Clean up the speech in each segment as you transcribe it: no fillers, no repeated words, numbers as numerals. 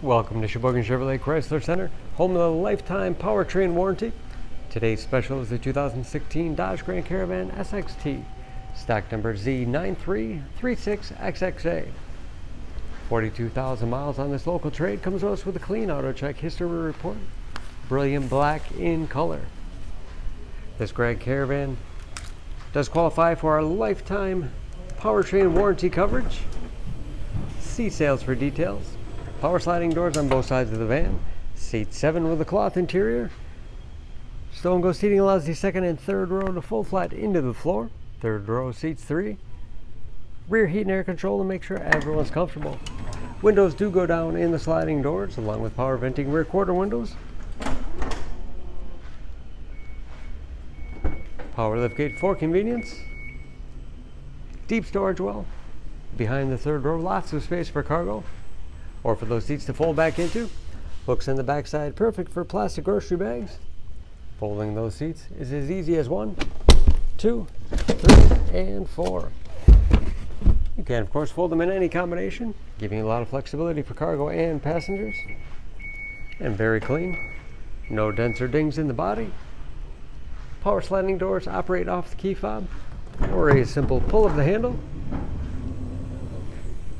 Welcome to Sheboygan Chevrolet Chrysler Center, home of the lifetime powertrain warranty. Today's special is the 2016 Dodge Grand Caravan SXT, stock number Z9336XXA. 42,000 miles on this local trade, comes to us with a clean auto check history report, brilliant black in color. This Grand Caravan does qualify for our lifetime powertrain warranty coverage. See sales for details. Power sliding doors on both sides of the van. Seat 7 with a cloth interior. Stow and go seating allows the second and third row to full flat into the floor. Third row seats 3. Rear heat and air control to make sure everyone's comfortable. Windows do go down in the sliding doors, along with power venting rear quarter windows. Power liftgate for convenience. Deep storage well. Behind the third row, lots of space for cargo, or for those seats to fold back into. Hooks in the backside, perfect for plastic grocery bags. Folding those seats is as easy as 1, 2, 3, and 4. You can, of course, fold them in any combination, giving you a lot of flexibility for cargo and passengers. And very clean. No dents or dings in the body. Power sliding doors operate off the key fob or a simple pull of the handle.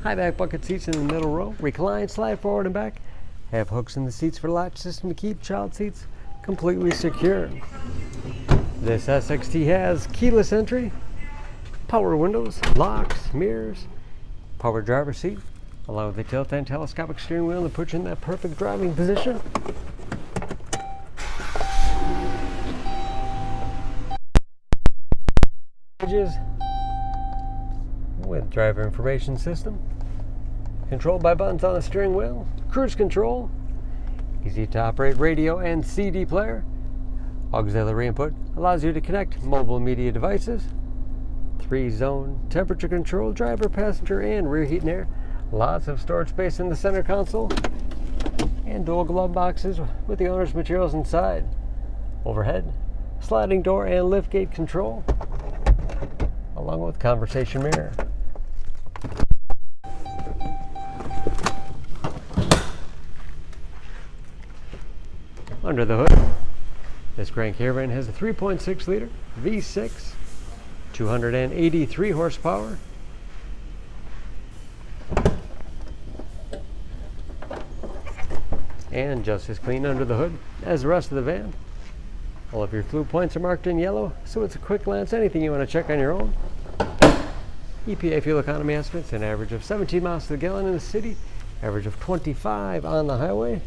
High back bucket seats in the middle row. Recline, slide forward and back. Have hooks in the seats for latch system to keep child seats completely secure. This SXT has keyless entry, power windows, locks, mirrors, power driver seat, along with the tilt and telescopic steering wheel to put you in that perfect driving position. With driver information system, controlled by buttons on the steering wheel, cruise control, easy to operate radio and CD player, auxiliary input allows you to connect mobile media devices, 3-zone temperature control, driver, passenger, and rear heat and air, lots of storage space in the center console, and dual glove boxes with the owner's materials inside. Overhead, sliding door and liftgate control, along with conversation mirror. Under the hood, this Grand Caravan has a 3.6 liter V6, 283 horsepower. And just as clean under the hood as the rest of the van. All of your fluid points are marked in yellow, so it's a quick glance. Anything you want to check on your own. EPA fuel economy estimates an average of 17 miles to the gallon in the city, average of 25 on the highway,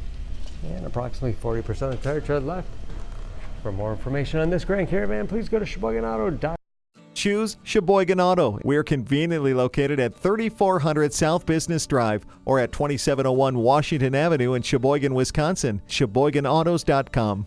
and approximately 40% of tire tread left. For more information on this Grand Caravan, please go to SheboyganAuto.com. Choose Sheboygan Auto. We're conveniently located at 3400 South Business Drive or at 2701 Washington Avenue in Sheboygan, Wisconsin. SheboyganAutos.com.